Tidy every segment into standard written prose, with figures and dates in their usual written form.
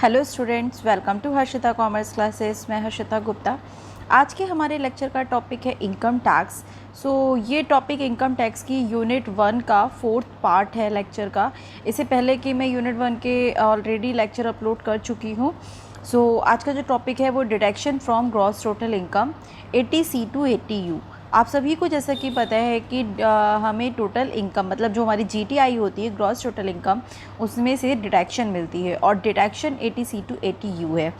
Hello students, welcome to Harshita commerce classes. मैं हर्षिता गुप्ता। आज के हमारे लेक्चर का टॉपिक है इनकम टैक्स। ये टॉपिक इनकम टैक्स की यूनिट 1 का 4th पार्ट है लेक्चर का। इससे पहले कि मैं यूनिट 1 के ऑलरेडी लेक्चर अपलोड कर चुकी हूँ। आज का जो टॉपिक है वो deduction from gross total income 80C to 80U। आप सभी को जैसा कि पता है कि हमें टोटल इनकम मतलब जो हमारी GTI होती है, ग्रॉस टोटल इनकम, उसमें से डिडक्शन मिलती है और डिडक्शन 80C टू 80U है।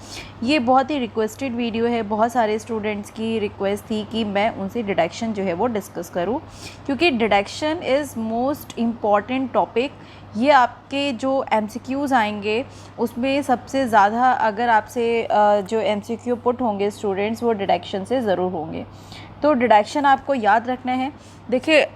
ये बहुत ही रिक्वेस्टेड वीडियो है। बहुत सारे स्टूडेंट्स की रिक्वेस्ट थी कि मैं उनसे डिडक्शन जो है वो डिस्कस करूं, क्योंकि deduction is most important topic. ये आपके जो MCQs आएंगे उसमें सबसे ज़्यादा अगर आपसे जो MCQ पुट होंगे स्टूडेंट्स, वो डिडक्शन से ज़रूर होंगे। तो डिडक्शन आपको याद रखना है। देखिए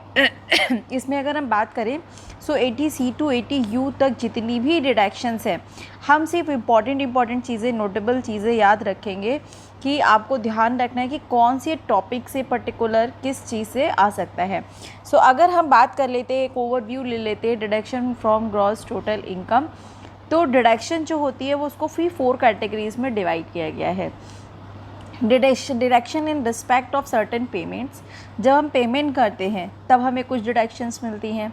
इसमें अगर हम बात करें 80C टू 80U तक जितनी भी डिडक्शंस हैं, हम सिर्फ इम्पॉर्टेंट चीज़ें, नोटेबल चीज़ें याद रखेंगे कि आपको ध्यान रखना है कि कौन से टॉपिक से पर्टिकुलर किस चीज़ से आ सकता है। अगर हम बात कर लेते हैं, एक ओवरव्यू ले लेते हैं deduction from gross total income. तो डिडक्शन जो होती है वो उसको 4 कैटेगरीज में डिवाइड किया गया है। Deduction in respect of certain payments, जब हम पेमेंट करते हैं तब हमें कुछ डिडक्शंस मिलती हैं।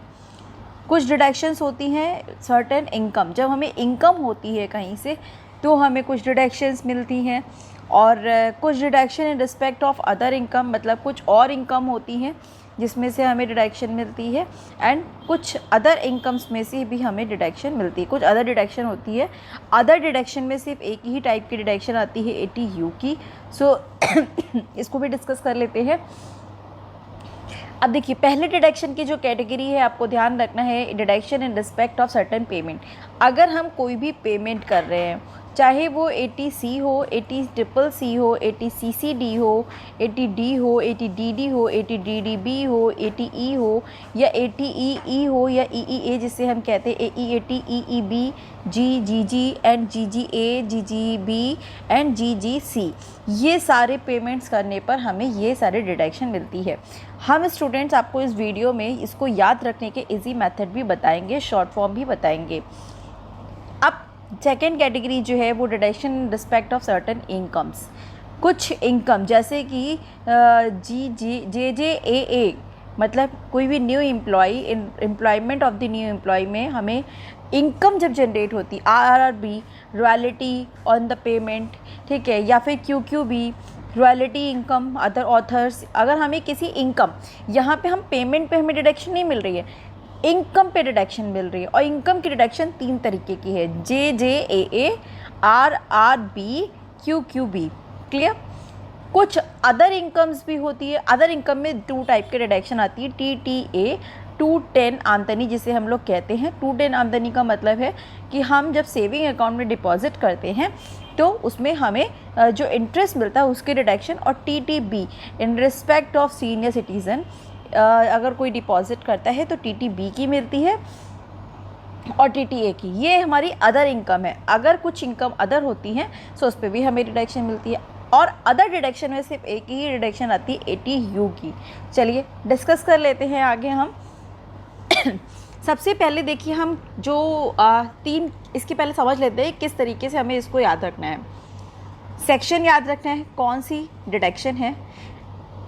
कुछ डिडक्शंस होती हैं सर्टेन इनकम, जब हमें इनकम होती है कहीं से तो हमें कुछ डिडक्शंस मिलती हैं। और कुछ deduction in respect of other income, मतलब कुछ और इनकम होती हैं जिसमें से हमें डिडक्शन मिलती है। एंड कुछ अदर इनकम्स में से भी हमें डिडक्शन मिलती है। कुछ अदर डिडक्शन होती है। अदर डिडक्शन में सिर्फ एक ही टाइप की डिडक्शन आती है 80U की। इसको भी डिस्कस कर लेते हैं। अब देखिए, पहले डिडक्शन की जो कैटेगरी है आपको ध्यान रखना है, deduction in respect of certain payment. अगर हम कोई भी पेमेंट कर रहे हैं, चाहे वो 80C हो, 80CCC हो, 80CCD हो, 80D हो, 80DD हो, 80DDB हो, 80E हो या 80EE हो या EEA जिसे हम कहते हैं AE80, EEB, GGG and GGA, GGB and GGC, ये सारे पेमेंट्स करने पर हमें ये सारे डिडक्शन मिलती है। हम स्टूडेंट्स आपको इस वीडियो में इसको याद रखने के इजी मेथड भी बताएंगे, शॉर्ट फॉर्म भी बताएंगे। अब सेकेंड कैटेगरी जो है वो deduction in respect of certain incomes. कुछ इनकम जैसे कि JJAA, मतलब कोई भी new employee, employment of the new employ में हमें इनकम जब जनरेट होती, RRB, royalty on the payment, ठीक है, या फिर QQB, royalty income, other authors. अगर हमें किसी इनकम, यहाँ पे हम पेमेंट पे हमें डिडक्शन नहीं मिल रही है, इनकम पे डिडक्शन मिल रही है। और इनकम की डिडक्शन 3 तरीके की है, JJAA, RRB, QQB। क्लियर? कुछ अदर इनकम्स भी होती है। अदर इनकम में 2 टाइप के डिडक्शन आती है, TTA, 210 आमदनी जिसे हम लोग कहते हैं। 210 आमदनी का मतलब है कि हम जब सेविंग अकाउंट में डिपॉजिट करते हैं तो उसमें हमें जो इंटरेस्ट मिलता है उसकी डिडक्शन। और TTB, in respect of senior citizen, अगर कोई डिपॉजिट करता है तो TTB की मिलती है और TTA की। ये हमारी अदर इनकम है। अगर कुछ इनकम अदर होती हैं तो उस पर भी हमें डिडक्शन मिलती है। और अदर डिडक्शन में सिर्फ एक ही डिडक्शन आती है 80U की। चलिए डिस्कस कर लेते हैं आगे हम। सबसे पहले देखिए, हम जो 3, इसके पहले समझ लेते हैं किस तरीके से हमें इसको याद रखना है। सेक्शन याद रखना है, कौन सी डिडक्शन है,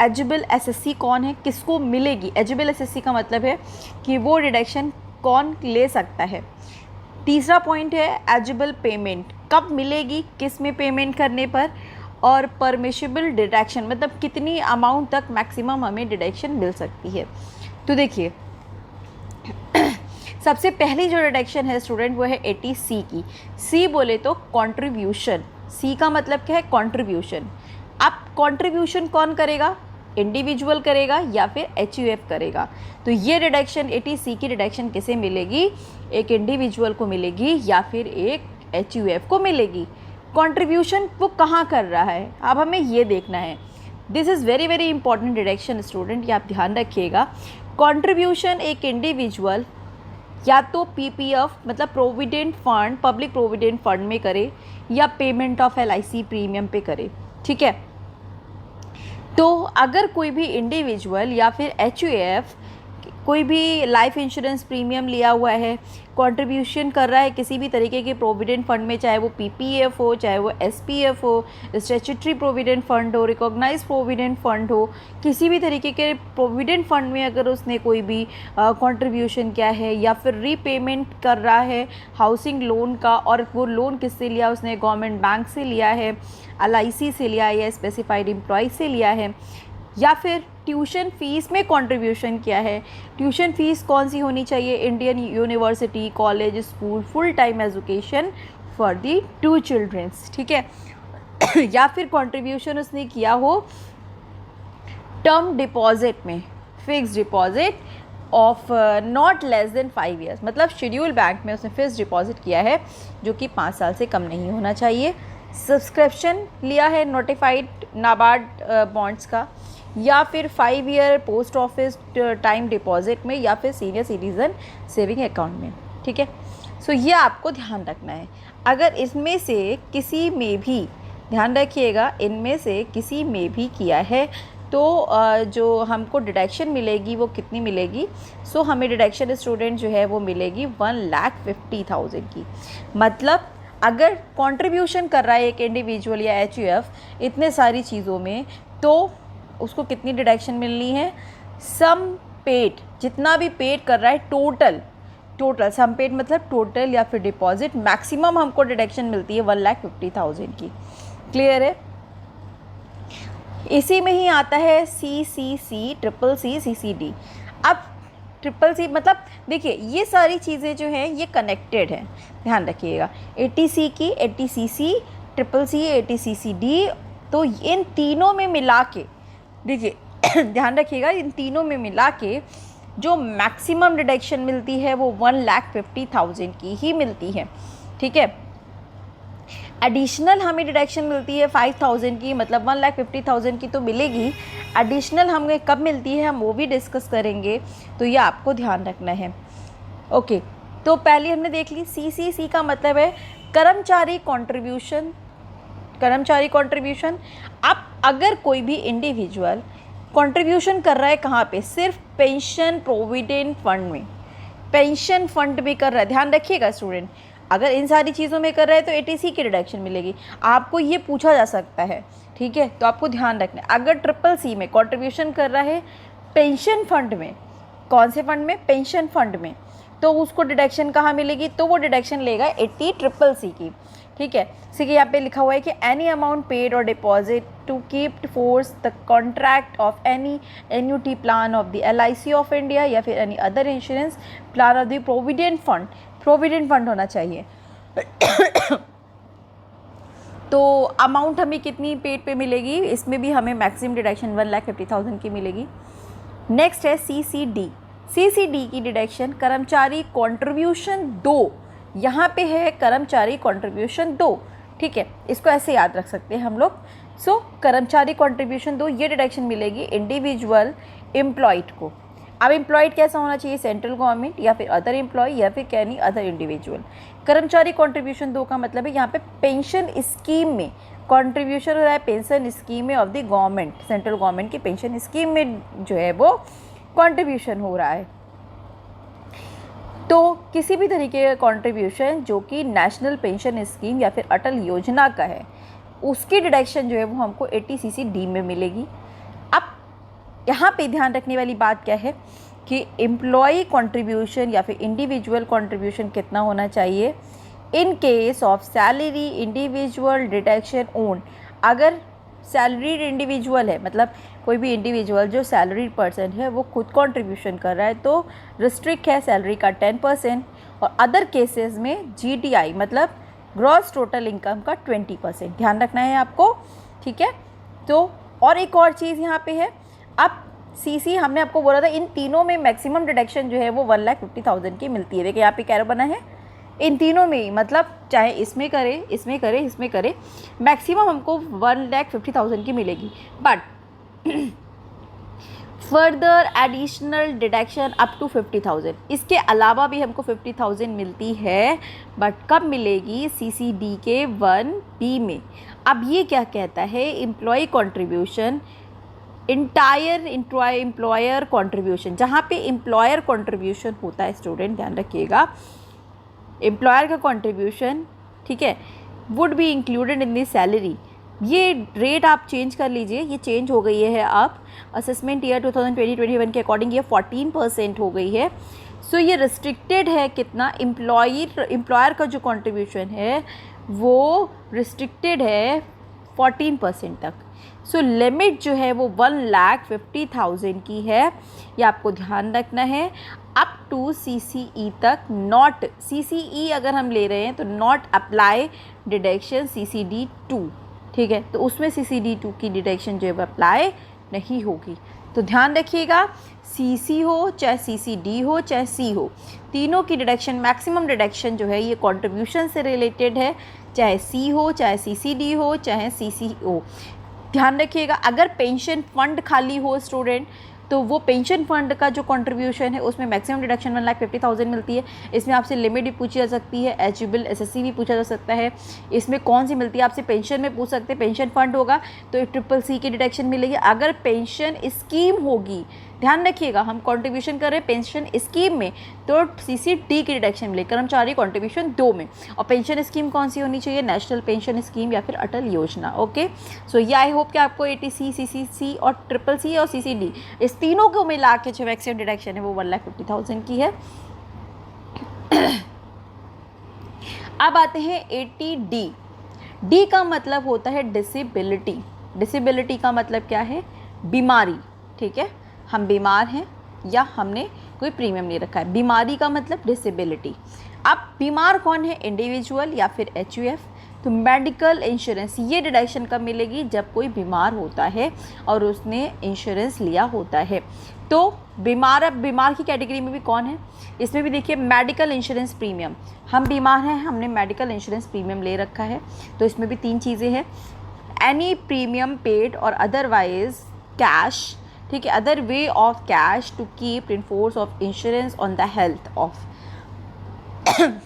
एलिजिबल SSC कौन है, किसको मिलेगी। एलिजिबल SSC का मतलब है कि वो डिडक्शन कौन ले सकता है। तीसरा पॉइंट है एलिजिबल पेमेंट, कब मिलेगी, किस में पेमेंट करने पर। और परमिशिबल डिडक्शन, मतलब कितनी अमाउंट तक मैक्सिमम हमें डिडक्शन मिल सकती है। तो देखिए सबसे पहली जो डिडक्शन है स्टूडेंट वो है 80C की। C बोले तो कंट्रीब्यूशन। C का मतलब क्या है? कंट्रीब्यूशन। अब कंट्रीब्यूशन कौन करेगा? इंडिविजुअल करेगा या फिर HUF करेगा। तो ये डिडक्शन 80C की डिडक्शन किसे मिलेगी? एक इंडिविजुअल को मिलेगी या फिर एक HUF को मिलेगी। कंट्रीब्यूशन वो कहाँ कर रहा है, अब हमें ये देखना है। This is very very important deduction student, ये आप ध्यान रखिएगा। कंट्रीब्यूशन एक इंडिविजुअल या तो PPF मतलब provident fund, public provident fund में करे, या पेमेंट ऑफ LIC प्रीमियम पे करे, ठीक है। तो अगर कोई भी इंडिविजुअल या फिर HUF कोई भी लाइफ इंश्योरेंस प्रीमियम लिया हुआ है, कंट्रीब्यूशन कर रहा है किसी भी तरीके के प्रोविडेंट फंड में, चाहे वो पीपीएफ हो, चाहे वो एसपीएफ हो, स्टैट्यूटरी प्रोविडेंट फंड हो, रिकॉग्नाइज प्रोविडेंट फंड हो, किसी भी तरीके के प्रोविडेंट फंड में अगर उसने कोई भी कंट्रीब्यूशन किया है, या फिर रीपेमेंट कर रहा है हाउसिंग लोन का, और वो लोन किससे लिया, उसने गवर्नमेंट बैंक से लिया है, एलआईसी से लिया है, या स्पेसिफाइड एम्प्लॉय से लिया है, या फिर ट्यूशन फ़ीस में कंट्रीब्यूशन किया है। ट्यूशन फ़ीस कौन सी होनी चाहिए? Indian university, college, school, full time education for the 2 childrens, ठीक है। या फिर कंट्रीब्यूशन उसने किया हो टर्म डिपॉजिट में, fix deposit of not less than 5 years, मतलब शेड्यूल बैंक में उसने फिक्स डिपॉजिट किया है जो कि 5 साल से कम नहीं होना चाहिए। सब्सक्रिप्शन लिया है नोटिफाइड नाबार्ड बॉन्ड्स का, या फिर 5 year post office time deposit में, या फिर सीनियर सिटीज़न सेविंग अकाउंट में, ठीक है। सो ये आपको ध्यान रखना है। अगर इसमें से किसी में भी, ध्यान रखिएगा, इनमें से किसी में भी किया है तो जो हमको डिडक्शन मिलेगी वो कितनी मिलेगी? सो हमें डिडक्शन स्टूडेंट जो है वो मिलेगी 1,50,000 की। मतलब अगर कंट्रीब्यूशन कर रहा है एक इंडिविजुअल या एचयूएफ इतने सारी चीज़ों में, तो उसको कितनी डिडक्शन मिलनी है? सम पेड, जितना भी पेड कर रहा है टोटल सम पेड मतलब टोटल या फिर डिपॉजिट, मैक्सिमम हमको डिडक्शन मिलती है 1,50,000 की। क्लियर है? इसी में ही आता है CCC, ट्रिपल सी, CCD। अब ट्रिपल सी मतलब देखिए ये सारी चीज़ें जो हैं ये कनेक्टेड हैं, ध्यान रखिएगा। 80C की 80CC, ट्रिपल सी, 80CCD, तो इन तीनों में मिला के देखिए ध्यान रखिएगा, इन तीनों में मिला के जो मैक्सिमम डिडक्शन मिलती है वो 1,50,000 की ही मिलती है, ठीक है। एडिशनल हमें डिडक्शन मिलती है 5,000 की, मतलब 1,50,000 की तो मिलेगी। एडिशनल हमें कब मिलती है हम वो भी डिस्कस करेंगे, तो ये आपको ध्यान रखना है। ओके, तो पहले हमने देख ली CCC का मतलब है कर्मचारी कंट्रीब्यूशन। अब अगर कोई भी इंडिविजुअल कंट्रीब्यूशन कर रहा है कहाँ पे? सिर्फ पेंशन प्रोविडेंट फंड में, पेंशन फंड में कर रहा है, ध्यान रखिएगा स्टूडेंट। अगर इन सारी चीज़ों में कर रहा है तो 80C की डिडक्शन मिलेगी। आपको ये पूछा जा सकता है, ठीक है, तो आपको ध्यान रखना है। अगर ट्रिपल सी में कंट्रीब्यूशन कर रहा है पेंशन फंड में, कौन से फंड में? पेंशन फंड में, तो उसको डिडक्शन कहाँ मिलेगी? तो वो डिडक्शन लेगा 80 ट्रिपल सी की, ठीक है। जैसे कि यहाँ पे लिखा हुआ है कि एनी अमाउंट पेड और deposit to keep force the contract of any annuity plan of the LIC of India, या फिर any other insurance plan of the provident fund होना चाहिए। तो अमाउंट हमें कितनी पेड पे मिलेगी? इसमें भी हमें मैक्सिमम डिडक्शन 1,50,000 की मिलेगी। नेक्स्ट है CCD की डिडक्शन कर्मचारी कंट्रीब्यूशन 2, यहाँ पे है कर्मचारी कंट्रीब्यूशन 2, ठीक है, इसको ऐसे याद रख सकते हैं हम लोग। सो कर्मचारी कंट्रीब्यूशन 2 ये डिडक्शन मिलेगी इंडिविजुअल एम्प्लॉयड को। अब एम्प्लॉयड कैसा होना चाहिए? सेंट्रल गवर्नमेंट या फिर अदर एम्प्लॉय या फिर कैनी अदर इंडिविजुअल। कर्मचारी कंट्रीब्यूशन 2 का मतलब है यहाँ पे पेंशन स्कीम में कंट्रीब्यूशन हो रहा है, पेंशन स्कीम में of the government, central government की पेंशन स्कीम में जो है वो कंट्रीब्यूशन हो रहा है। तो किसी भी तरीके का कंट्रीब्यूशन जो कि नेशनल पेंशन स्कीम या फिर अटल योजना का है, उसकी डिडक्शन जो है वो हमको 80CCD में मिलेगी। अब यहाँ पे ध्यान रखने वाली बात क्या है कि एम्प्लॉय कंट्रीब्यूशन या फिर इंडिविजुअल कंट्रीब्यूशन कितना होना चाहिए? इन case of salary individual deduction own, अगर सैलरीड इंडिविजुअल है, मतलब कोई भी इंडिविजुअल जो सैलरीड पर्सन है वो खुद कंट्रीब्यूशन कर रहा है, तो रिस्ट्रिक्ट है सैलरी का 10%, और अदर केसेस में GTI मतलब ग्रॉस टोटल इनकम का 20%। ध्यान रखना है आपको, ठीक है। तो और एक और चीज़ यहाँ पे है, अब CC हमने आपको बोला था इन तीनों में मैक्सिमम डिडक्शन जो है वो 1,50,000 की मिलती है। देखिए यहाँ पे कैरो बना है, इन तीनों में ही, मतलब चाहे इसमें करे मैक्सिमम हमको 1,50,000 की मिलेगी। But further additional deduction up to 50,000, इसके अलावा भी हमको 50,000 मिलती है, बट कब मिलेगी? CCD के 1B में। अब ये क्या कहता है? Employ contribution entire employer contribution, जहाँ पे एम्प्लॉयर कॉन्ट्रीब्यूशन होता है स्टूडेंट ध्यान रखिएगा, एम्प्लॉयर का कॉन्ट्रीब्यूशन, ठीक है, would be included in the salary. ये रेट आप चेंज कर लीजिए, ये चेंज हो गई है अब असेसमेंट ईयर 2020-21 के अकॉर्डिंग ये 14% हो गई है। सो ये रिस्ट्रिक्टेड है कितना, एम्प्लॉयर का जो कॉन्ट्रीब्यूशन है वो रिस्ट्रिक्टेड है 14% तक। सो लिमिट जो है वो 1,50,000 की है, ये आपको ध्यान रखना है। अप टू CCE तक, नॉट CCE अगर हम ले रहे हैं तो नॉट अप्लाई डिडक्शन CCD 2, ठीक है, तो उसमें CCD 2 की डिडक्शन जो है वो अप्लाई नहीं होगी। तो ध्यान रखिएगा, CC हो चाहे CCD हो चाहे C हो, तीनों की डिडक्शन, मैक्सिमम डिडक्शन जो है ये कंट्रीब्यूशन से रिलेटेड है, चाहे C हो चाहे CCD हो चाहे CC हो। ध्यान रखिएगा, अगर पेंशन फंड खाली हो स्टूडेंट तो वो पेंशन फंड का जो कंट्रीब्यूशन है उसमें मैक्सिमम डिडक्शन 1,50,000 मिलती है। इसमें आपसे लिमिट भी पूछी जा सकती है, एलिजिबल SSC भी पूछा जा सकता है। इसमें कौन सी मिलती है आपसे पेंशन में पूछ सकते हैं, पेंशन फंड होगा तो CCC की डिडक्शन मिलेगी। अगर पेंशन स्कीम होगी, ध्यान रखिएगा हम कंट्रीब्यूशन कर रहे हैं पेंशन स्कीम में तो CCD की डिडक्शन मिलेगी, कर्मचारी कंट्रीब्यूशन 2 में। और पेंशन स्कीम कौन सी होनी चाहिए, नेशनल पेंशन स्कीम या फिर अटल योजना। ओके, सो ये आई होप कि आपको ATC, CCC और CCC और CCD इस तीनों को मिला के जो मैक्सिमम डिडक्शन है वो 1,50,000 की है। अब आते हैं 80D। डी का मतलब होता है डिसेबिलिटी। डिसेबिलिटी का मतलब क्या है, बीमारी, ठीक है, हम बीमार हैं या हमने कोई प्रीमियम नहीं रखा है, बीमारी का मतलब डिसेबिलिटी। अब बीमार कौन है, इंडिविजुअल या फिर HUF। तो मेडिकल इंश्योरेंस ये डिडक्शन कब मिलेगी, जब कोई बीमार होता है और उसने इंश्योरेंस लिया होता है। तो बीमार, अब बीमार की कैटेगरी में भी कौन है, इसमें भी देखिए मेडिकल इंश्योरेंस प्रीमियम, हम बीमार हैं, हमने मेडिकल इंश्योरेंस प्रीमियम ले रखा है, तो इसमें भी 3 चीज़ें हैं, एनी प्रीमियम पेड और अदरवाइज कैश, ठीक है, other way of cash to keep in force of insurance on the health of.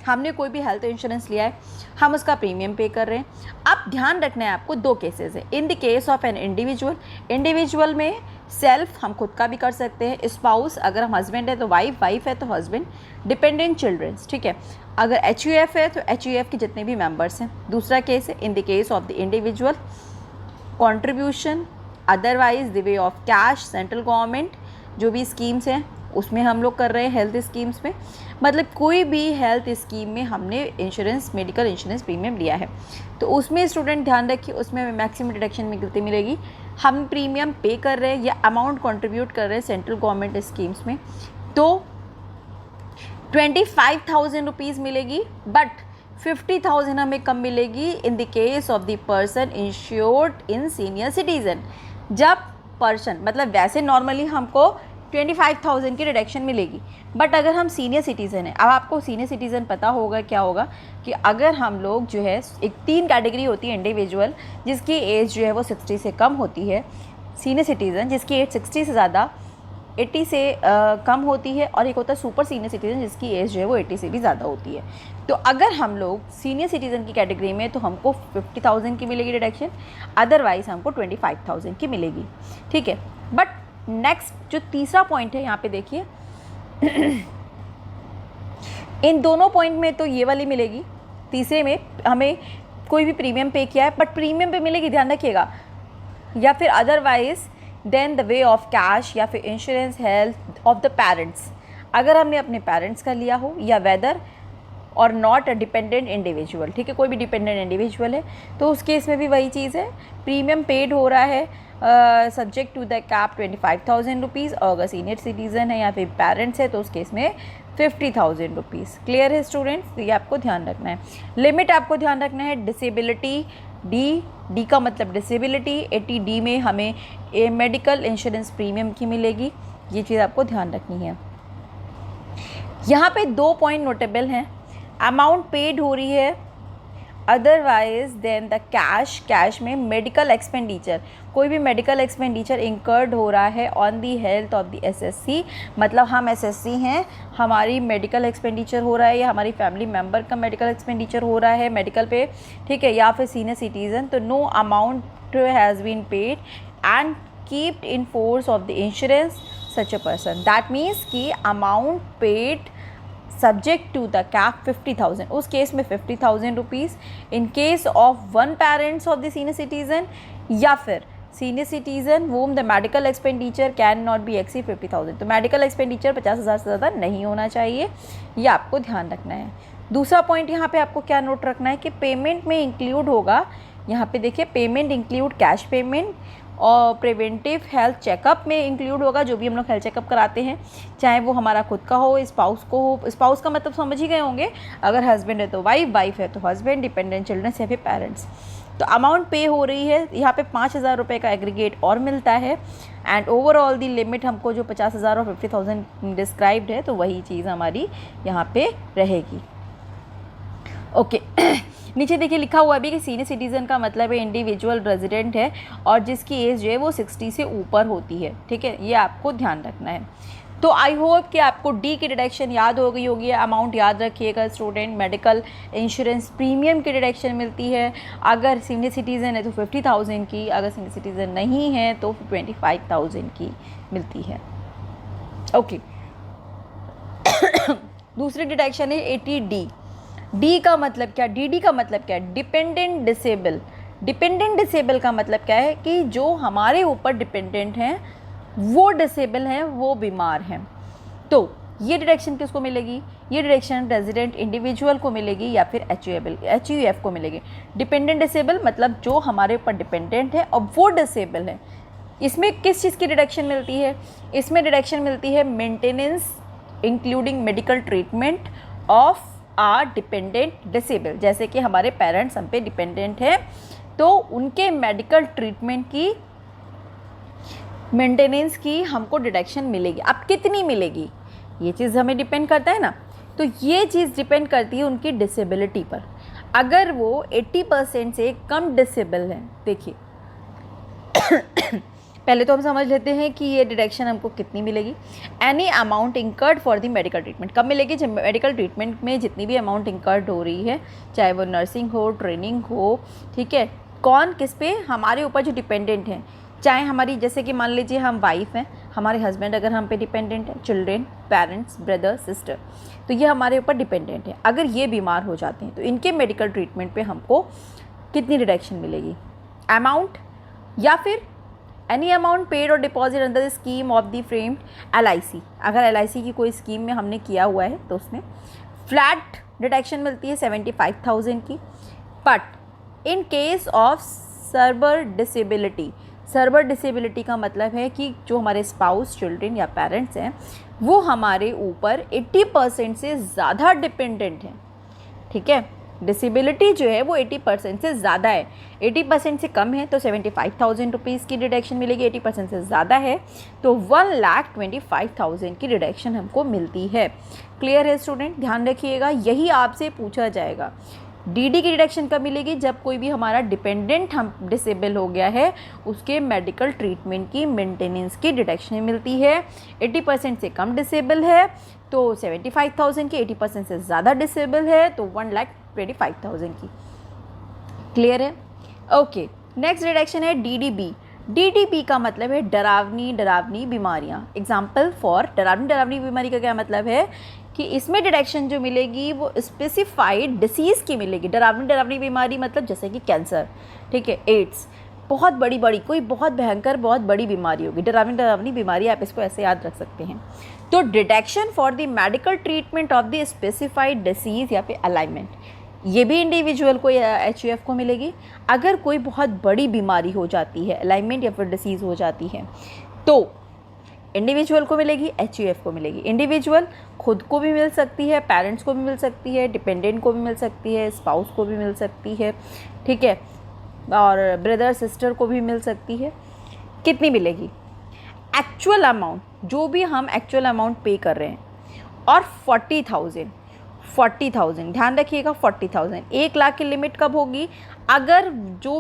हमने कोई भी हेल्थ इंश्योरेंस लिया है, हम उसका प्रीमियम पे कर रहे हैं। अब ध्यान रखना है आपको, 2 केसेस है। In the case of an individual, individual में सेल्फ हम खुद का भी कर सकते हैं, स्पाउस अगर हम हस्बैंड है तो वाइफ, वाइफ है तो हस्बैंड, डिपेंडेंट चिल्ड्रंस, ठीक है। अगर HUF है तो HUF के जितने भी मेंबर्स हैं। दूसरा केस है in the case of the individual contribution otherwise the way of cash, central government जो भी स्कीम्स हैं उसमें हम लोग कर रहे हैं, हेल्थ स्कीम्स में, मतलब कोई भी हेल्थ स्कीम में हमने इंश्योरेंस, मेडिकल इंश्योरेंस प्रीमियम लिया है तो उसमें स्टूडेंट ध्यान रखिए, उसमें मैक्सिमम डिडक्शन में कितनी मिलेगी, हम प्रीमियम पे कर रहे हैं या अमाउंट कंट्रीब्यूट कर रहे हैं सेंट्रल गवर्नमेंट स्कीम्स में तो 25,000 रुपीज़ मिलेगी, बट 50,000 हमें कम मिलेगी in the case of the person insured in senior citizen. जब पर्सन, मतलब वैसे नॉर्मली हमको 25,000 की रिडक्शन मिलेगी, बट अगर हम सीनियर सिटीज़न हैं, अब आपको सीनियर सिटीज़न पता होगा क्या होगा कि अगर हम लोग जो है, एक 3 कैटेगरी होती है इंडिविजुअल जिसकी एज जो है वो 60 से कम होती है, सीनियर सिटीज़न जिसकी एज 60 से ज़्यादा 80 से कम होती है, और एक होता है सुपर सीनियर सिटीज़न जिसकी एज जो है वो 80 से भी ज़्यादा होती है। तो अगर हम लोग सीनियर सिटीज़न की कैटेगरी में तो हमको 50,000 की मिलेगी डिडक्शन, अदरवाइज़ हमको 25,000 की मिलेगी, ठीक है। बट नेक्स्ट जो तीसरा पॉइंट है यहाँ पे देखिए इन दोनों पॉइंट में तो ये वाली मिलेगी, तीसरे में हमें कोई भी प्रीमियम पे किया है बट प्रीमियम पे मिलेगी, ध्यान रखिएगा, या फिर otherwise then the way of cash या फिर insurance health of the parents, अगर हमने अपने पेरेंट्स का लिया हो, या वेदर और नॉट अ डिपेंडेंट इंडिविजुअल, ठीक है, कोई भी डिपेंडेंट इंडिविजुअल है तो उस केस में भी वही चीज़ है, प्रीमियम पेड हो रहा है subject to the cap 25,000 rupees, और अगर सीनियर सिटीज़न है या फिर पेरेंट्स है तो उस केस में 50,000 रुपीज़। क्लियर है स्टूडेंट्स, तो ये आपको ध्यान रखना है। लिमिट आपको ध्यान रखना है, डिसेबिलिटी डी का मतलब डिसेबिलिटी, 80D में हमें मेडिकल इंश्योरेंस प्रीमियम की मिलेगी, ये चीज़ आपको ध्यान रखनी है। यहाँ पे 2 पॉइंट नोटेबल हैं, अमाउंट पेड हो रही है अदरवाइज देन द कैश में मेडिकल एक्सपेंडिचर, कोई भी मेडिकल एक्सपेंडिचर इंकर्ड हो रहा है on the health of the SSC, मतलब हम SSC हैं, हमारी मेडिकल एक्सपेंडिचर हो रहा है या हमारी फैमिली मेम्बर का मेडिकल एक्सपेंडिचर हो रहा है मेडिकल पे, ठीक है, या फिर सीनियर सिटीज़न, तो no amount has been paid and kept in force of the insurance such a person. That means कि amount paid subject to the cap 50,000, उस केस में 50,000 rupees in case of one parents of the senior citizen, या फिर senior citizen whom the medical expenditure can not be exceed 50,000। तो medical expenditure 50,000 से ज़्यादा नहीं होना चाहिए, ये आपको ध्यान रखना है। दूसरा पॉइंट यहाँ पे आपको क्या नोट रखना है कि पेमेंट में इंक्लूड होगा, यहाँ पे देखिए पेमेंट इंक्लूड कैश पेमेंट, और प्रिवेंटिव हेल्थ चेकअप में इंक्लूड होगा, जो भी हम लोग हेल्थ चेकअप कराते हैं, चाहे वो हमारा खुद का हो, स्पाउस को हो। स्पाउस का मतलब समझ ही गए होंगे, अगर हस्बैंड है तो वाइफ, वाइफ है तो हस्बैंड, डिपेंडेंट चिल्ड्रन या फिर पेरेंट्स। तो अमाउंट पे हो रही है यहाँ पे 5,000 रुपये का एग्रीगेट और मिलता है, एंड ओवरऑल दी लिमिट हमको जो 50,000 और 50,000 डिस्क्राइब्ड है, तो वही चीज़ हमारी यहाँ पे रहेगी। ओके नीचे देखिए लिखा हुआ भी कि सीनियर सिटीज़न का मतलब है इंडिविजुअल रेजिडेंट है और जिसकी एज जो है वो 60 से ऊपर होती है, ठीक है, ये आपको ध्यान रखना है। तो आई होप कि आपको डी की डिडक्शन याद हो गई होगी। अमाउंट याद रखिएगा स्टूडेंट, मेडिकल इंश्योरेंस प्रीमियम की डिडक्शन मिलती है, अगर सीनियर सिटीज़न है तो 50,000 की, अगर सीनियर सिटीज़न नहीं है तो 25,000 की मिलती है। ओके दूसरी डिडक्शन है 80D। डी का मतलब क्या, डी का मतलब क्या है, डिपेंडेंट डिसेबल। डिपेंडेंट डिसेबल का मतलब क्या है कि जो हमारे ऊपर डिपेंडेंट हैं वो डिसेबल हैं, वो बीमार हैं। तो ये डिडक्शन किसको मिलेगी, ये डिडक्शन रेजिडेंट इंडिविजुअल को मिलेगी या फिर HUF को मिलेगी। डिपेंडेंट डिसेबल मतलब जो हमारे ऊपर डिपेंडेंट है और वो डिसेबल है। इसमें किस चीज़ की डिडक्शन मिलती है, इसमें डिडक्शन मिलती है maintenance including medical treatment of our dependent disable. जैसे कि हमारे पेरेंट्स हम पे डिपेंडेंट हैं तो उनके मेडिकल ट्रीटमेंट की मेंटेनेंस की हमको डिडक्शन मिलेगी। अब कितनी मिलेगी ये चीज़ हमें डिपेंड करता है ना, तो ये चीज़ डिपेंड करती है उनकी डिसेबिलिटी पर। अगर वो 80% से कम डिसेबल हैं, देखिए पहले तो हम समझ लेते हैं कि ये डिडक्शन हमको कितनी मिलेगी। Any amount incurred for the medical treatment कब मिलेगी, जब मेडिकल ट्रीटमेंट में जितनी भी अमाउंट इंकर्ड हो रही है, चाहे वो नर्सिंग हो, ट्रेनिंग हो, ठीक है, कौन किस पे, हमारे ऊपर जो डिपेंडेंट हैं, चाहे हमारी जैसे कि मान लीजिए हम वाइफ हैं, हमारे हस्बैंड अगर हम पे डिपेंडेंट है, चिल्ड्रेन, पेरेंट्स, ब्रदर, सिस्टर, तो ये हमारे ऊपर डिपेंडेंट है। अगर ये बीमार हो जाते हैं तो इनके मेडिकल ट्रीटमेंट पे हमको कितनी डिडक्शन मिलेगी, अमाउंट या फिर एनी अमाउंट पेड और deposit under the scheme of the framed LIC। अगर LIC की कोई स्कीम में हमने किया हुआ है तो उसमें फ्लैट डिडक्शन मिलती है 75,000 की। But in case of server disability, server disability का मतलब है कि जो हमारे स्पाउस, चिल्ड्रन या पेरेंट्स हैं वो हमारे ऊपर 80% से ज़्यादा डिपेंडेंट हैं, ठीक है, डिसेबिलिटी जो है वो 80% से ज़्यादा है। 80% से कम है तो 75,000 रुपीज़ की डिडक्शन मिलेगी, 80% से ज़्यादा है तो 1,25,000 की डिडक्शन हमको मिलती है। क्लियर है स्टूडेंट, ध्यान रखिएगा, यही आपसे पूछा जाएगा। DD की डिडक्शन कब मिलेगी, जब कोई भी हमारा डिपेंडेंट हम डिसेबल हो गया है उसके मेडिकल ट्रीटमेंट की मेंटेनेंस की डिडक्शन मिलती है। 80% से कम डिसेबल है तो 75,000 की, 80% से ज़्यादा डिसेबल है तो 1,25,000 की। क्लियर है, ओके। नेक्स्ट डिडक्शन है DDB। DDB का मतलब है डरावनी बीमारियाँ। एग्जाम्पल फॉर डरावनी बीमारी का क्या मतलब है कि इसमें डिडक्शन जो मिलेगी वो स्पेसिफाइड डिसीज़ की मिलेगी। डरावनी बीमारी मतलब जैसे कि कैंसर, ठीक है, एड्स, बहुत बड़ी कोई बहुत भयंकर बहुत बड़ी बीमारी होगी, डरावनी बीमारी, आप इसको ऐसे याद रख सकते हैं। तो deduction for the medical treatment of the specified disease या फिर अलाइनमेंट, ये भी इंडिविजुअल को या HUF को मिलेगी। अगर कोई बहुत बड़ी बीमारी हो जाती है, अलाइनमेंट या फिर डिसीज़ हो जाती है, तो इंडिविजुअल को मिलेगी, HUF को मिलेगी। इंडिविजुअल खुद को भी मिल सकती है, पेरेंट्स को भी मिल सकती है, डिपेंडेंट को भी मिल सकती है, स्पाउस को भी मिल सकती है, ठीक है, और ब्रदर सिस्टर को भी मिल सकती है। कितनी मिलेगी, एक्चुअल अमाउंट जो भी हम एक्चुअल अमाउंट पे कर रहे हैं, और 40,000 ध्यान रखिएगा, 40,000। 1 लाख की लिमिट कब होगी, अगर जो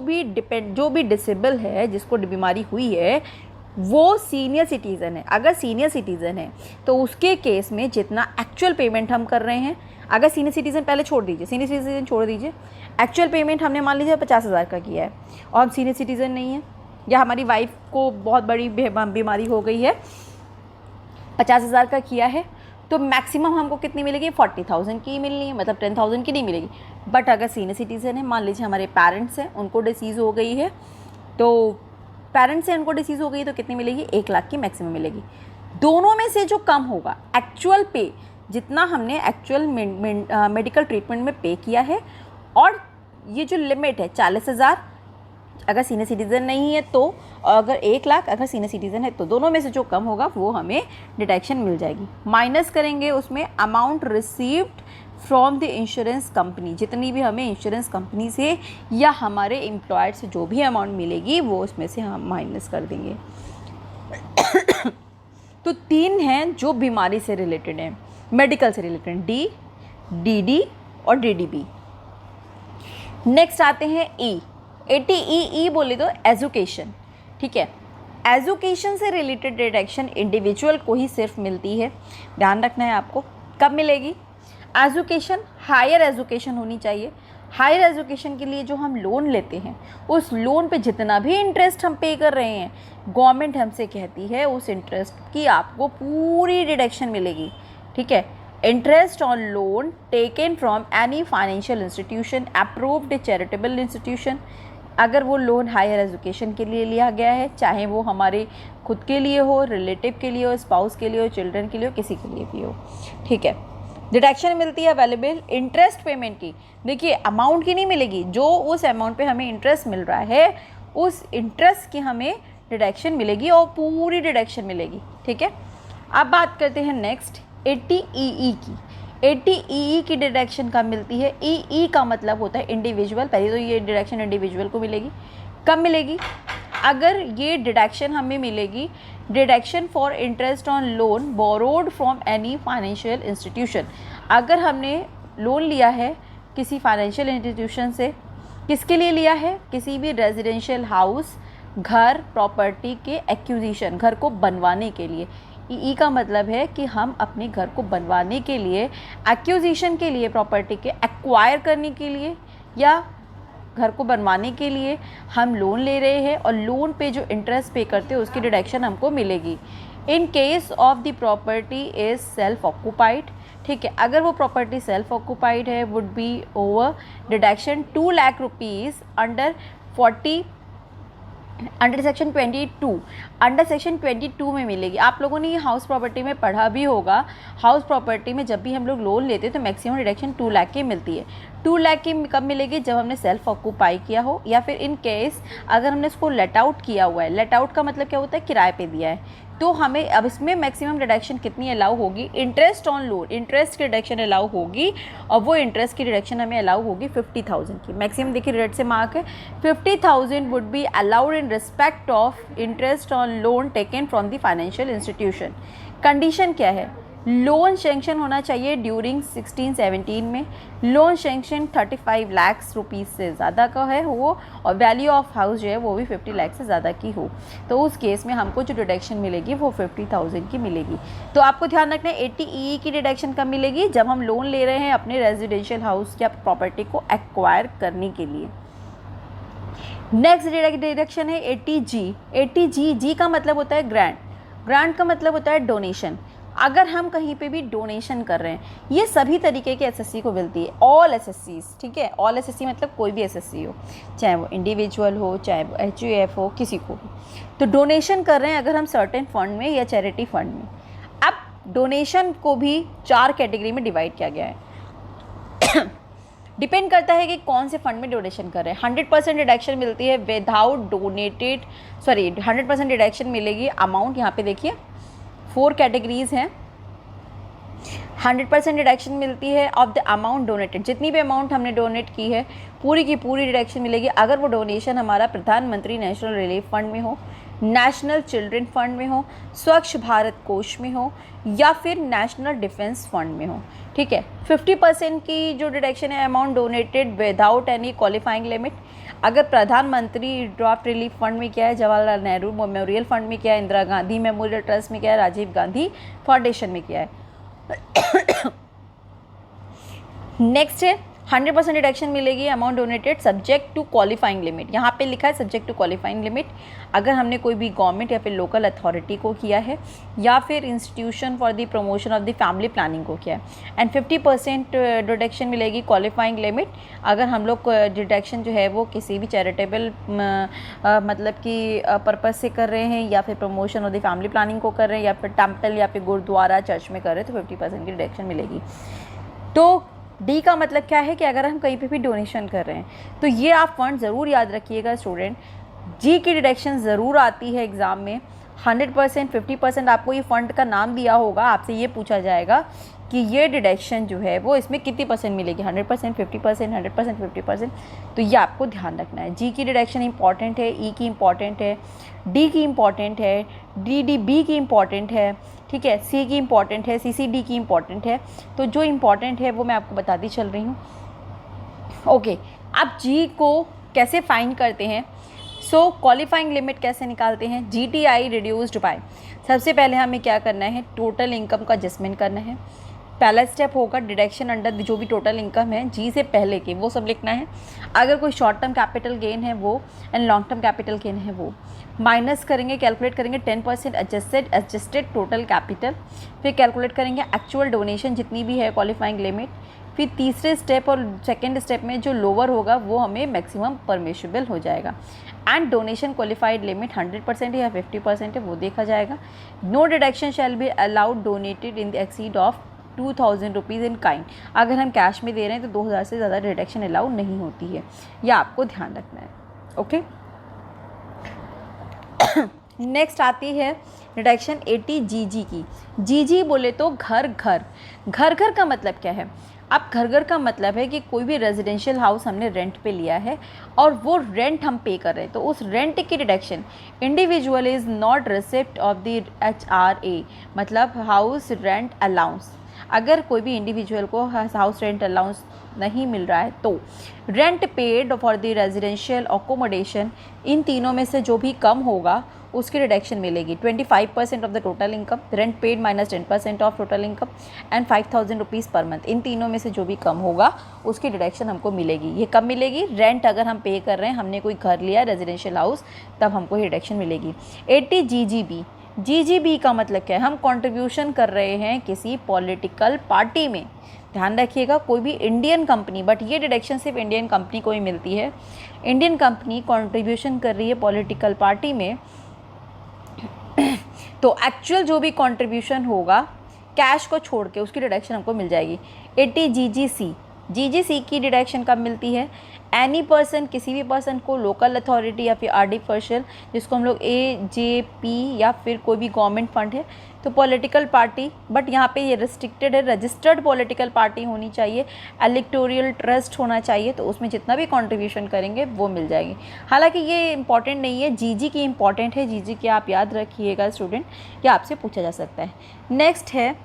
भी डिसेबल है, जिसको बीमारी हुई है, वो सीनियर सिटीज़न है। अगर सीनियर सिटीज़न है तो उसके केस में जितना एक्चुअल पेमेंट हम कर रहे हैं, अगर सीनियर सिटीज़न पहले छोड़ दीजिए, सीनियर सिटीज़न छोड़ दीजिए, एक्चुअल पेमेंट हमने मान लीजिए 50,000 का किया है और हम सीनियर सिटीज़न नहीं है, या हमारी वाइफ को बहुत बड़ी बीमारी हो गई है, 50,000 का किया है, तो मैक्सिमम हमको कितनी मिलेगी, 40,000 की मिलनी है, मतलब 10,000 की नहीं मिलेगी। बट अगर सीनियर सिटीज़न है, मान लीजिए हमारे पेरेंट्स हैं, उनको डिसीज़ हो गई है, तो पेरेंट्स हैं उनको डिसीज़ हो गई तो कितनी मिलेगी, 1 लाख की मैक्सिमम मिलेगी। दोनों में से जो कम होगा, एक्चुअल पे जितना हमने एक्चुअल मेडिकल ट्रीटमेंट में पे किया है, और ये जो लिमिट है 40,000 अगर सीनियर सिटीज़न नहीं है तो, अगर 1 लाख अगर सीनियर सिटीज़न है तो, दोनों में से जो कम होगा वो हमें डिडक्शन मिल जाएगी। माइनस करेंगे उसमें amount received from the insurance company, जितनी भी हमें इंश्योरेंस कंपनी से या हमारे एम्प्लॉयर से जो भी अमाउंट मिलेगी वो उसमें से हम माइनस कर देंगे। तो 3 हैं जो बीमारी से रिलेटेड हैं, मेडिकल से रिलेटेड, डी, डीडी और डीडीबी। नेक्स्ट आते हैं ई, 80E बोले तो एजुकेशन, ठीक है। एजुकेशन से रिलेटेड डिडक्शन इंडिविजुअल को ही सिर्फ मिलती है, ध्यान रखना है आपको। कब मिलेगी एजुकेशन, हायर एजुकेशन होनी चाहिए। हायर एजुकेशन के लिए जो हम लोन लेते हैं, उस लोन पे जितना भी इंटरेस्ट हम पे कर रहे हैं, गवर्नमेंट हमसे कहती है उस इंटरेस्ट की आपको पूरी डिडक्शन मिलेगी, ठीक है। Interest on loan taken from any financial institution, approved charitable institution, अगर वो लोन हायर एजुकेशन के लिए लिया गया है, चाहे वो हमारे खुद के लिए हो, रिलेटिव के लिए हो, स्पाउस के लिए हो, चिल्ड्रन के लिए हो, किसी के लिए भी हो, ठीक है। डिडक्शन मिलती है अवेलेबल इंटरेस्ट पेमेंट की, देखिए अमाउंट की नहीं मिलेगी, जो उस अमाउंट पे हमें इंटरेस्ट मिल रहा है उस इंटरेस्ट की हमें डिडक्शन मिलेगी और पूरी डिडक्शन मिलेगी, ठीक है। अब बात करते हैं नेक्स्ट 80EE की। 80EE की डिडक्शन कब मिलती है, ई का मतलब होता है इंडिविजुअल, पहले तो ये डिडक्शन इंडिविजुअल को मिलेगी। कब मिलेगी, अगर ये डिडक्शन हमें मिलेगी, deduction for interest on loan borrowed from any financial institution, अगर हमने लोन लिया है किसी फाइनेंशियल इंस्टीट्यूशन से, किसके लिए लिया है, किसी भी रेजिडेंशियल हाउस, घर, प्रॉपर्टी के एक्विजिशन, घर को बनवाने के लिए। ई का मतलब है कि हम अपने घर को बनवाने के लिए, एक्विजिशन के लिए, प्रॉपर्टी के एक्वायर करने के लिए या घर को बनवाने के लिए हम लोन ले रहे हैं, और लोन पे जो इंटरेस्ट पे करते हैं उसकी डिडक्शन हमको मिलेगी। इन case of the property is self occupied, ठीक है, अगर वो प्रॉपर्टी सेल्फ ऑक्यूपाइड है, would be over deduction 2 lakh rupees under section 22, under section 22 में मिलेगी। आप लोगों ने ये हाउस प्रॉपर्टी में पढ़ा भी होगा, हाउस प्रॉपर्टी में जब भी हम लोग लोन लेते हैं तो मैक्सिमम डिडक्शन 2 लाख की मिलती है। 2 लाख की कब मिलेगी, जब हमने सेल्फ ऑक्यूपाई किया हो, या फिर इन केस अगर हमने इसको लेट आउट किया हुआ है। लेट आउट का मतलब क्या होता है, किराए पे दिया है। तो हमें अब इसमें मैक्सिमम डिडक्शन कितनी अलाउ होगी, इंटरेस्ट ऑन लोन, इंटरेस्ट की डिडक्शन अलाउ होगी, और वो इंटरेस्ट की डिडक्शन हमें अलाउ होगी 50,000 की। मैक्सिमम देखिए रेट से मार्क है, 50,000 would be allowed in respect of interest on loan taken from the financial institution. Condition क्या है, लोन सेंक्शन होना चाहिए ड्यूरिंग 16-17 में, लोन सेंक्शन 35 लाख रुपीज़ से ज़्यादा का है वो, और वैल्यू ऑफ हाउस जो है वो भी 50 लाख से ज़्यादा की हो, तो उस केस में हमको जो डिडक्शन मिलेगी वो 50,000 की मिलेगी। तो आपको ध्यान रखना है 80EE की डिडक्शन कब मिलेगी, जब हम लोन ले रहे हैं अपने रेजिडेंशियल हाउस या प्रॉपर्टी को एक्वायर करने के लिए। नेक्स्ट डिडक्शन है 80G। 80G, जी का मतलब होता है ग्रांट, ग्रांट का मतलब होता है डोनेशन। अगर हम कहीं पे भी डोनेशन कर रहे हैं, ये सभी तरीके के एसएससी को मिलती है, ऑल एसएससीज, ठीक है। ऑल एसएससी मतलब कोई भी एसएससी हो, चाहे वो इंडिविजुअल हो, चाहे वो HUF हो, किसी को भी, तो डोनेशन कर रहे हैं अगर हम सर्टेन फंड में या चैरिटी फंड में। अब डोनेशन को भी 4 कैटेगरी में डिवाइड किया गया है। डिपेंड करता है कि कौन से फंड में डोनेशन कर रहे हैं। 100% डिडक्शन मिलती है विदाउट डोनेटेड, 100% डिडक्शन मिलेगी अमाउंट, यहाँ पे देखिए 4 कैटेगरीज हैं। 100% डिडक्शन मिलती है ऑफ द अमाउंट डोनेटेड, जितनी भी अमाउंट हमने डोनेट की है पूरी की पूरी डिडक्शन मिलेगी अगर वो डोनेशन हमारा प्रधानमंत्री नेशनल रिलीफ फंड में हो, नेशनल चिल्ड्रन फंड में हो, स्वच्छ भारत कोष में हो, या फिर नेशनल डिफेंस फंड में हो, ठीक है। 50% की जो डिडक्शन है amount donated without any qualifying limit, अगर प्रधानमंत्री ड्राफ्ट रिलीफ फंड में क्या है, जवाहरलाल नेहरू मेमोरियल फंड में क्या है, इंदिरा गांधी मेमोरियल ट्रस्ट में क्या है, राजीव गांधी फाउंडेशन में क्या है। नेक्स्ट है 100% डिडक्शन मिलेगी amount donated subject to qualifying limit. यहाँ पे लिखा है सब्जेक्ट टू क्वालिफाइंग लिमिट। अगर हमने कोई भी गवर्नमेंट या फिर लोकल अथॉरिटी को किया है या फिर institution for the promotion of the family planning को किया है। एंड 50% डिडक्शन मिलेगी क्वालिफाइंग लिमिट अगर हम लोग डिडक्शन जो है वो किसी भी चैरिटेबल मतलब कि पर्पज़ से कर रहे हैं या फिर promotion of the family planning को कर रहे हैं या फिर टेम्पल या फिर गुरुद्वारा चर्च में कर रहे हैं तो 50% की डिडक्शन मिलेगी। तो डी का मतलब क्या है कि अगर हम कहीं पे भी डोनेशन कर रहे हैं तो ये आप फंड ज़रूर याद रखिएगा स्टूडेंट। जी की डिडक्शन ज़रूर आती है एग्ज़ाम में 100%, 50%। आपको ये फ़ंड का नाम दिया होगा, आपसे ये पूछा जाएगा कि ये डिडक्शन जो है वो इसमें कितनी परसेंट मिलेगी, 100%, 50%, 100%, 50%। तो ये आपको ध्यान रखना है। जी की डिडक्शन इंपॉर्टेंट है, ई की इंपॉर्टेंट है, डी की इंपॉर्टेंट है, डी बी की इंपॉर्टेंट है, ठीक है, सी की इंपॉर्टेंट है, सी डी की इंपॉर्टेंट है। तो जो इंपॉर्टेंट है वो मैं आपको बताती चल रही हूँ। ओके, अब जी को कैसे फाइंड करते हैं? सो क्वालिफाइंग लिमिट कैसे निकालते हैं? GTI रिड्यूस्ड बाय, सबसे पहले हमें क्या करना है, टोटल इनकम का एडजस्टमेंट करना है। पहला स्टेप होगा डिडक्शन अंडर जो भी टोटल इनकम है जी से पहले के वो सब लिखना है। अगर कोई शॉर्ट टर्म कैपिटल गेन है वो and long term capital gain है वो माइनस करेंगे, कैलकुलेट करेंगे 10% एडजस्टेड टोटल कैपिटल। फिर कैलकुलेट करेंगे एक्चुअल डोनेशन जितनी भी है क्वालिफाइंग लिमिट। फिर तीसरे स्टेप और सेकेंड स्टेप में जो लोअर होगा वो हमें मैक्सिमम परमिशेबल हो जाएगा। एंड डोनेशन क्वालिफाइड लिमिट 100% है या 50% है वो देखा जाएगा। No deduction shall be allowed donated in the exceed of 2000 rupees in kind. अगर हम कैश में दे रहे हैं तो 2000 से ज़्यादा डिडक्शन अलाउ नहीं होती है, यह आपको ध्यान रखना है। ओके, नेक्स्ट आती है डिडक्शन 80 GG की। GG बोले तो घर घर। घर घर का मतलब क्या है? अब घर घर का मतलब है कि कोई भी रेजिडेंशियल हाउस हमने रेंट पे लिया है और वो रेंट हम पे कर रहे हैं तो उस रेंट की deduction individual is not receipt of the HRA, मतलब हाउस रेंट अलाउंस। अगर कोई भी इंडिविजुअल को हाउस रेंट अलाउंस नहीं मिल रहा है तो rent paid for the residential accommodation, इन तीनों में से जो भी कम होगा उसकी डिडक्शन मिलेगी 25% of the total income, rent paid minus 10% of total income and 5000 rupees per month. इन तीनों में से जो भी कम होगा उसकी डिडक्शन हमको मिलेगी। ये कब मिलेगी? रेंट अगर हम पे कर रहे हैं, हमने कोई घर लिया रेजिडेंशियल हाउस, तब हमको ये डिडक्शन मिलेगी। 80 GGB। GGB का मतलब क्या है? हम कंट्रीब्यूशन कर रहे हैं किसी पॉलिटिकल पार्टी में। ध्यान रखिएगा, कोई भी इंडियन कंपनी, बट ये डिडक्शन सिर्फ इंडियन कंपनी को ही मिलती है। इंडियन कंपनी कंट्रीब्यूशन कर रही है पॉलिटिकल पार्टी में तो एक्चुअल जो भी कंट्रीब्यूशन होगा कैश को छोड़ के उसकी डिडक्शन हमको मिल जाएगी। 80 GGC। GGC की डिडक्शन कब मिलती है? एनी पर्सन, किसी भी पर्सन को, लोकल अथॉरिटी या फिर आर्टिफिशियल जिसको हम लोग AJP या फिर कोई भी गवर्नमेंट फंड है तो पॉलिटिकल पार्टी, बट यहाँ पे ये रिस्ट्रिक्टेड है, रजिस्टर्ड पॉलिटिकल पार्टी होनी चाहिए, इलेक्टोरल ट्रस्ट होना चाहिए, तो उसमें जितना भी कंट्रीब्यूशन करेंगे वो मिल जाएगी। हालांकि ये इंपॉर्टेंट नहीं है, GG की इंपॉर्टेंट है, GG की आप याद रखिएगा स्टूडेंट, ये आपसे पूछा जा सकता है। नेक्स्ट है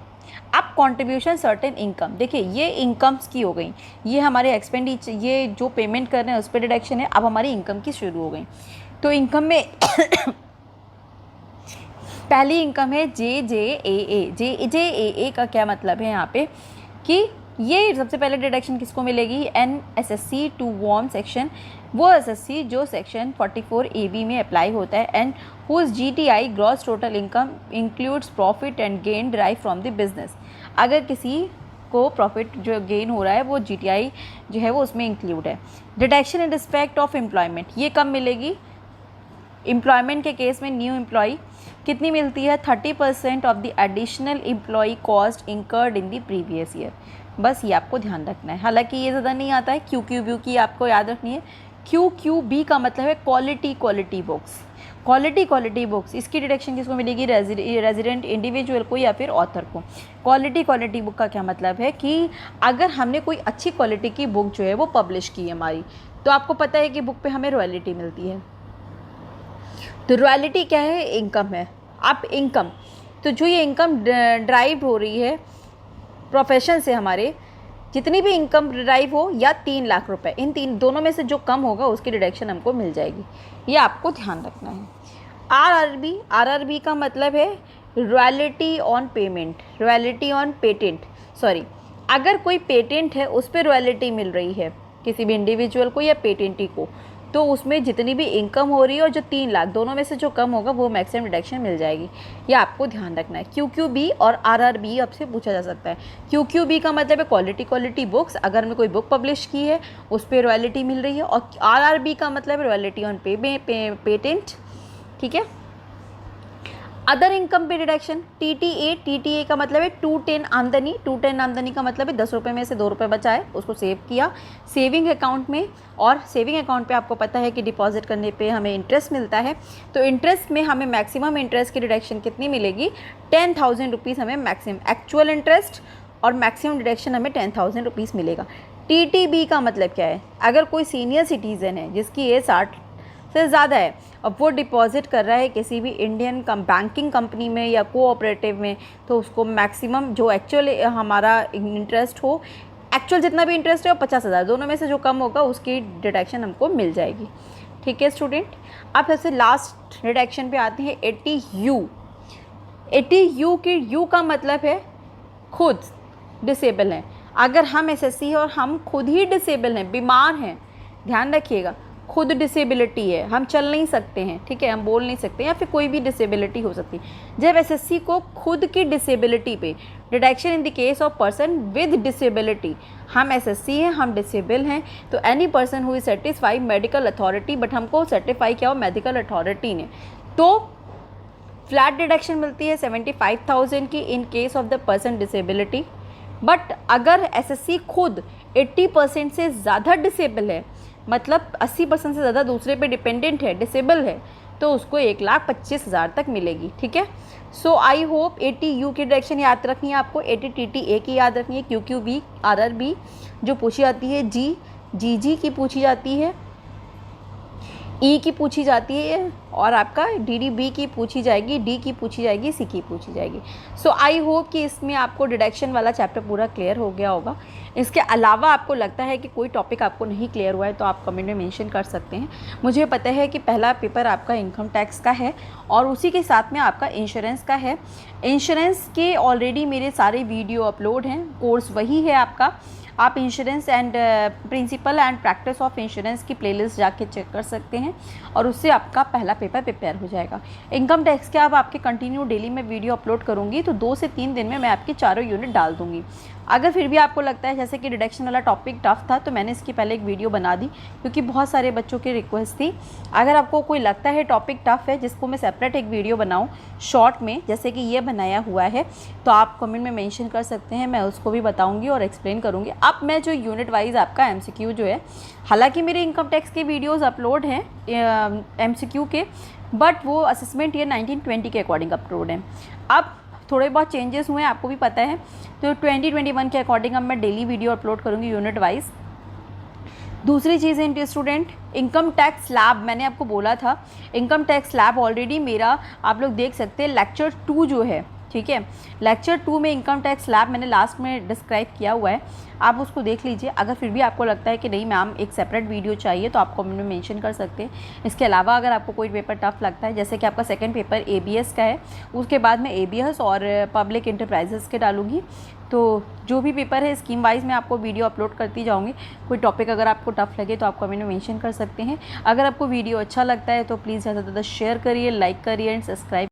अब कंट्रीब्यूशन सर्टेन इनकम। देखिए ये इनकम्स की हो गई, ये हमारे एक्सपेंडिचर, ये जो पेमेंट कर रहे हैं उस पर डिडक्शन है। अब हमारी इनकम की शुरू हो गई तो इनकम में पहली इनकम है JJAA। JJAA का क्या मतलब है यहाँ पे कि ये सबसे पहले डिडक्शन किसको मिलेगी? NSSC टू वॉर्म सेक्शन, वो SSC जो सेक्शन 44 AB में अप्लाई होता है and whose GTI gross total income includes profit and gain derive from the business. अगर किसी को प्रॉफिट जो गेन हो रहा है वो GTI जो है वो उसमें इंक्लूड है। Deduction in respect of employment, ये कब मिलेगी? एम्प्लॉयमेंट के केस में न्यू एम्प्लॉय कितनी मिलती है? 30% of the additional employ cost incurred in the previous year. बस ये आपको ध्यान रखना है। हालांकि ये ज़्यादा नहीं आता है। QQB की आपको याद रखनी है। QQB का मतलब है क्वालिटी बुक्स। क्वालिटी बुक्स, इसकी डिडक्शन किसको मिलेगी? रेजिडेंट इंडिविजुअल को या फिर ऑथर को। क्वालिटी बुक का क्या मतलब है कि अगर हमने कोई अच्छी क्वालिटी की बुक जो है वो पब्लिश की है हमारी, तो आपको पता है कि बुक पे हमें रॉयल्टी मिलती है। तो रॉयल्टी क्या है? इनकम है। अब इनकम, तो जो ये इनकम ड्राइव हो रही है प्रोफेशन से, हमारे जितनी भी इनकम ड्राइव हो या 3 लाख रुपए, इन तीन दोनों में से जो कम होगा उसकी डिडक्शन हमको मिल जाएगी। ये आपको ध्यान रखना है। RRB का मतलब है royalty on payment, royalty on patent, sorry अगर कोई पेटेंट है उस पर रॉयल्टी मिल रही है किसी भी इंडिविजुअल को या पेटेंटी को, तो उसमें जितनी भी इनकम हो रही है और जो 3 लाख दोनों में से जो कम होगा वो मैक्सिमम डिडक्शन मिल जाएगी। ये आपको ध्यान रखना है। QQB और RRB आपसे पूछा जा सकता है। QQB का मतलब है क्वालिटी बुक्स, अगर मैं कोई बुक पब्लिश की है उस पर रॉयल्टी मिल रही है, और RRB का मतलब रॉयल्टी ऑन पेटेंट, ठीक है। अदर इनकम पे डिडक्शन TTA का मतलब है 210 आमदनी। 210 आमदनी का मतलब है 10 रुपये में से 2 रुपये बचाए, उसको सेव किया सेविंग अकाउंट में, और सेविंग अकाउंट पे आपको पता है कि डिपॉजिट करने पे हमें इंटरेस्ट मिलता है, तो इंटरेस्ट में हमें मैक्सिमम इंटरेस्ट की डिडक्शन कितनी मिलेगी, 10,000 रुपीज़ हमें मैक्सिमम एक्चुअल इंटरेस्ट, और मैक्सिमम डिडक्शन हमें 10,000 रुपीज़ मिलेगा। TTB का मतलब क्या है, अगर कोई सीनियर सिटीज़न है जिसकी एज 60 से ज़्यादा है, अब वो डिपॉजिट कर रहा है किसी भी इंडियन बैंकिंग कंपनी में या कोऑपरेटिव में, तो उसको मैक्सिमम जो एक्चुअल हमारा इंटरेस्ट हो, एक्चुअल जितना भी इंटरेस्ट है और 50,000 दोनों में से जो कम होगा उसकी डिडक्शन हमको मिल जाएगी। ठीक है स्टूडेंट। अब सबसे लास्ट डिडक्शन पे आते हैं 80U। 80U की U का मतलब है खुद डिसेबल हैं। अगर हम SSC है और हम खुद ही डिसेबल हैं, बीमार हैं, ध्यान रखिएगा, खुद डिसेबिलिटी है, हम चल नहीं सकते हैं, ठीक है, हम बोल नहीं सकते, या फिर कोई भी डिसेबिलिटी हो सकती है। जब SSC को खुद की डिसेबिलिटी पे deduction in the case of person with disability, हम SSC हैं, हम डिसेबल हैं, तो any person who is satisfied medical authority, but हमको सर्टिफाई किया हो मेडिकल अथॉरिटी ने, तो फ्लैट डिडक्शन मिलती है 75,000 की इन case of the person disability. But अगर SSC खुद 80% से ज़्यादा डिसेबल है, मतलब 80% से ज़्यादा दूसरे पे डिपेंडेंट है, डिसेबल है, तो उसको 1,25,000 तक मिलेगी। ठीक है। सो आई होप 80U की डिडक्शन याद रखनी है आपको, 80 TTA की याद रखनी है, QQB RRB जो पूछी जाती है, GG की पूछी जाती है, E की पूछी जाती है, और आपका DDB की पूछी जाएगी, D की पूछी जाएगी, C की पूछी जाएगी। सो आई होप कि इसमें आपको डिडक्शन वाला चैप्टर पूरा क्लियर हो गया होगा। इसके अलावा आपको लगता है कि कोई टॉपिक आपको नहीं क्लियर हुआ है तो आप कमेंट में मेंशन कर सकते हैं। मुझे पता है कि पहला पेपर आपका इनकम टैक्स का है और उसी के साथ में आपका इंश्योरेंस का है। इंश्योरेंस के ऑलरेडी मेरे सारे वीडियो अपलोड हैं, कोर्स वही है आपका। आप insurance and principle and practice of insurance की प्लेलिस्ट जाके चेक कर सकते हैं और उससे आपका पहला पेपर प्रिपेयर हो जाएगा। इनकम टैक्स के अब आपके कंटिन्यू डेली में वीडियो अपलोड करूँगी, तो 2 से 3 दिन में मैं आपकी चारों यूनिट डाल दूँगी। अगर फिर भी आपको लगता है जैसे कि डिडक्शन वाला टॉपिक टफ था, तो मैंने इसकी पहले एक वीडियो बना दी क्योंकि बहुत सारे बच्चों की रिक्वेस्ट थी। अगर आपको कोई लगता है टॉपिक टफ है जिसको मैं सेपरेट एक वीडियो बनाऊं शॉर्ट में, जैसे कि ये बनाया हुआ है, तो आप कमेंट में मेंशन कर सकते हैं, मैं उसको भी बताऊंगी और एक्सप्लेन करूंगी। अब मैं जो यूनिट वाइज आपका MCQ जो है, हालांकि मेरे इनकम टैक्स के वीडियोस अपलोड हैं MCQ के, बट वो असेसमेंट ईयर 1920 के अकॉर्डिंग अपलोड हैं। अब थोड़े बहुत चेंजेस हुए हैं, आपको भी पता है, तो 2021 के अकॉर्डिंग अब मैं डेली वीडियो अपलोड करूँगी यूनिट वाइज। दूसरी चीज़ है स्टूडेंट, इनकम टैक्स स्लैब, मैंने आपको बोला था इनकम टैक्स स्लैब ऑलरेडी मेरा आप लोग देख सकते हैं लेक्चर 2 जो है, ठीक है, लेक्चर 2 में इनकम टैक्स स्लैब मैंने लास्ट में डिस्क्राइब किया हुआ है, आप उसको देख लीजिए। अगर फिर भी आपको लगता है कि नहीं मैम एक सेपरेट वीडियो चाहिए, तो आप कमेंट में मेंशन कर सकते हैं। इसके अलावा अगर आपको कोई पेपर टफ लगता है, जैसे कि आपका सेकंड पेपर ABS का है, उसके बाद मैं ABS और पब्लिक इंटरप्राइजेस के डालूंगी, तो जो भी पेपर है स्कीम वाइज मैं आपको वीडियो अपलोड करती जाऊंगी। कोई टॉपिक अगर आपको टफ लगे तो आप कमेंट में मेंशन कर सकते हैं। अगर आपको वीडियो अच्छा लगता है तो प्लीज़ ज़्यादा से ज़्यादा शेयर करिए, लाइक करिए एंड सब्सक्राइब